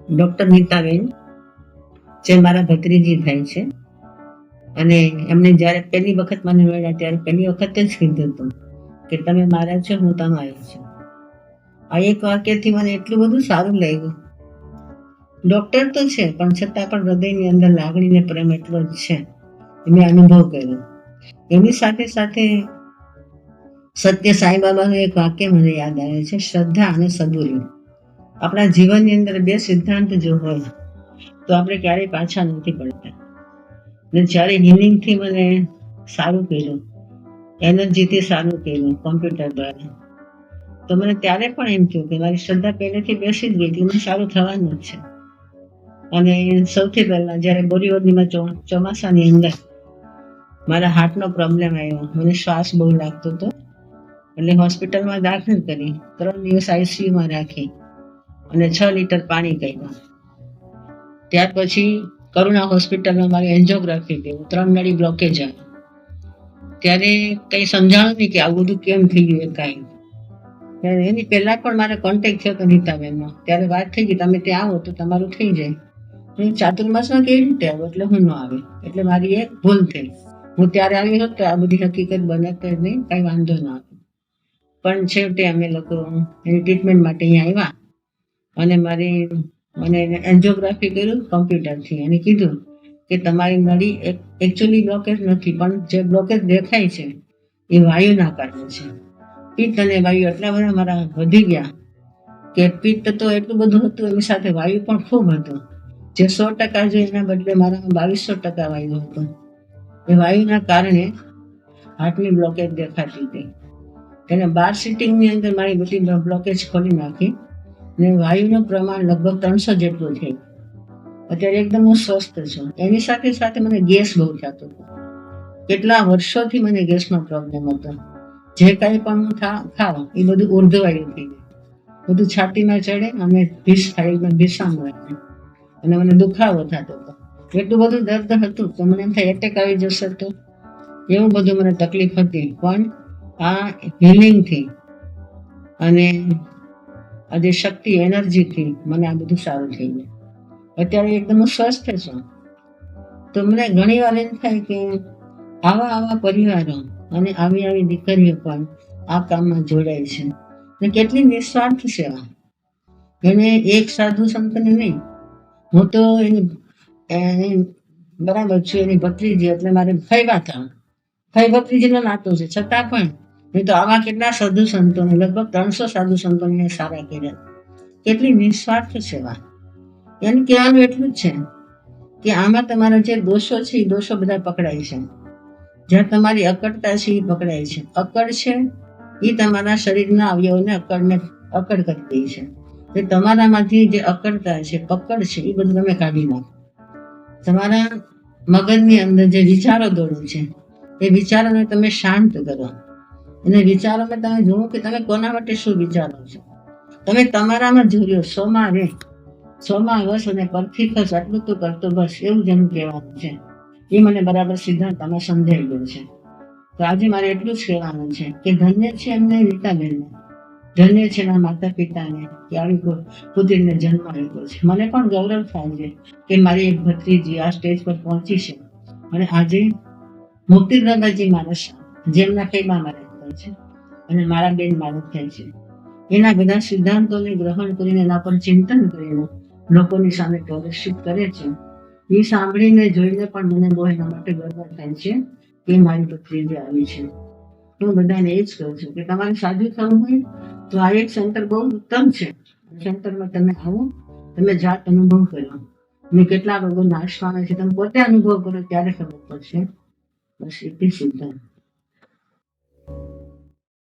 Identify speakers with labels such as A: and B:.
A: Doctor Nitaben, જે મારા ભત્રીજી થાય છે, અને એમને જ્યારે પહેલી વખત મને મળ્યા ત્યારે પહેલી વખત જ કીધું હતું કે તમે મારા છો, હું તમારી છું. આ એક વાક્યથી મને એટલું બધું સારું લાગ્યું. ડોક્ટર તો છે, પણ છતાં પણ હૃદયની અંદર લાગણી ને પ્રેમ એટલો જ છે. મેં અનુભવ કર્યો. એની સાથે સાથે સત્ય સાંઈબાબાનું એક વાક્ય મને યાદ આવે છે, શ્રદ્ધા અને સબૂરી. આપણા જીવનની અંદર બે સિદ્ધાંત જો હોય તો આપણે ક્યારેય પાછા નથી પડતા. ને જ્યારે હિલિંગથી મને સારું કર્યું, એનર્જીથી સારું કર્યું કોમ્પ્યુટર દ્વારા, તો મને ત્યારે પણ એમ થયું કે મારી શ્રદ્ધા પહેલેથી બેસી જ ગઈ હતી, મને સારું થવાનું જ છે. અને સૌથી પહેલા જ્યારે બોરીવલીમાં ચોમાસાની અંદર મારા હાર્ટનો પ્રોબ્લેમ આવ્યો, મને શ્વાસ બહુ લાગતો હતો, એટલે હોસ્પિટલમાં દાખલ કરી, 3 દિવસ આઈસીયુમાં રાખી અને 6 લીટર પાણી કર્યા. ત્યાર પછી કરુણા હોસ્પિટલમાં મારી એન્જિયોગ્રાફી કર્યું, 3 નળી બ્લોકેજ આવ્યો. ત્યારે કંઈ સમજાણું નહીં કે આવું બધું કેમ થઈ ગયું કાંઈ. ત્યારે એની પહેલા પણ મારે કોન્ટેક્ટ થયો હતો નીતાબેનનો. ત્યારે વાત થઈ ગઈ, તમે ત્યાં આવો તો તમારું થઈ જાય. હું ચાતુર્માસમાં કેવી રીતે આવું, એટલે હું ન આવી. એટલે મારી એક ભૂલ થઈ. હું ત્યારે આવી હોત તો આ બધી હકીકત બને તો નહીં, કાંઈ વાંધો ન આવે. પણ છેવટે અમે લોકો એની ટ્રીટમેન્ટ માટે અહીંયા આવ્યા અને મને એન્જિયોગ્રાફી કર્યું કોમ્પ્યુટરથી અને કીધું કે તમારી નળી એકચ્યુઅલી બ્લોકેજ નથી, પણ જે બ્લોકેજ દેખાય છે એ વાયુના કારણે છે. પિત્ત અને વાયુ એટલા બધા મારા વધી ગયા કે પિત્ત તો એટલું બધું હતું, એની સાથે વાયુ પણ ખૂબ હતું. જે 100% છે એના બદલે મારામાં 2200% વાયુ હતું. એ વાયુના કારણે હાર્ટની બ્લોકેજ દેખાતી હતી. એને 12 સિટિંગની અંદર મારી બધી બ્લોકેજ ખોલી નાખી ને વાયુનું પ્રમાણ લગભગ 300 જેટલું થયું. અત્યારે એકદમ હું સ્વસ્થ છું. એની સાથે સાથે મને ગેસ બહુ થતો હતો. કેટલા વર્ષોથી મને ગેસનો પ્રોબ્લેમ હતો. જે કાંઈ પણ હું ખાઉં એ બધું ઉર્ધવાયુ થઈ ગયું. બધું છાતીમાં ચડે અને ભીસ થાય, ભીસામાં રહે અને મને દુખાવો થતો હતો. એટલું બધું દર્દ હતું તો મને એમ થાય એટેક આવી જશે તો, એવું બધું મને તકલીફ હતી. પણ આ હિલિંગથી અને આ જે શક્તિ એનર્જીથી મને આ બધું સારું થઈ ગયું. અત્યારે એકદમ સ્વસ્થ છું. તો મને ઘણી વાર એમ થાય કે આવા પરિવારો અને આવી દીકરીઓ પણ આ કામમાં જોડાય છે ને કેટલી નિસ્વાર્થ સેવા. એને એક સાધુ સંતને નહીં, હું તો એની બરાબર છું, એની ભત્રીજી, એટલે મારે ફઈ ભત્રીજીનો નાતો છે. છતાં પણ નહીં તો આવા કેટલા સાધુ સંતોને, લગભગ 300 સાધુ સંતોને સારા કર્યા. કેટલી નિસ્વાર્થ સેવા. એને કહેવાનું એટલું જ છે કે આમાં તમારા જે દોષો છે એ દોષો બધા પકડાય છે. જ્યાં તમારી અકડતા છે એ પકડાય છે. અકડ છે એ તમારા શરીરના અવયવોને અકડ કરી દે છે. એ તમારામાંથી જે અકડતા છે, પકડ છે, એ બધું તમે કાઢી નાખો. તમારા મગજની અંદર જે વિચારો દોડે છે એ વિચારોને તમે શાંત કરો. અને વિચારોમાં તમે જુઓ કે તમે કોના માટે શું વિચારો છો. તમે તમારામાં જોડ્યો, સોમાં વસ અને પરથી ખસ, આટલું તો કરતો બસ, એવું જેનું કહેવાનું છે. એ મને બરાબર સિદ્ધાંત તમે સમજાઈ ગયો છે. તો આજે મારે એટલું જ કહેવાનું છે કે ધન્ય છે એમને રીતાબેનને, ધન્ય છે એના માતા પિતાને કે આવી પુત્રીને જન્મ આપ્યો છે. મને પણ ગૌરવ થાય છે કે મારી એક ભત્રીજી આ સ્ટેજ પર પહોંચી છે. અને આજે મુક્તિદાદાજી મારા જેમના કઈમાં મારા થાય છે અને મારા બેન મારા થાય છે, એના બધા સિદ્ધાંતોને ગ્રહણ કરીને, એના પર ચિંતન કરીને લોકોની સામે પ્રદર્શિત કરે છે. એ સાંભળીને જોઈને પણ મને બહુ એના માટે ગર્વ થાય છે કે મારી ભત્રીજી આવી છે. હું બધાને એ જ કહું છું કે તમારે સાધુ થવું હોય તો આ એક સેન્ટર બહુ ઉત્તમ છે. સેન્ટરમાં તમે આવો, તમે જાત અનુભવ કરો અને કેટલા રોગો નાશ પામે છે તમે પોતે અનુભવ કરો ત્યારે ખબર પડશે. બસ એટલી સિદ્ધાંત.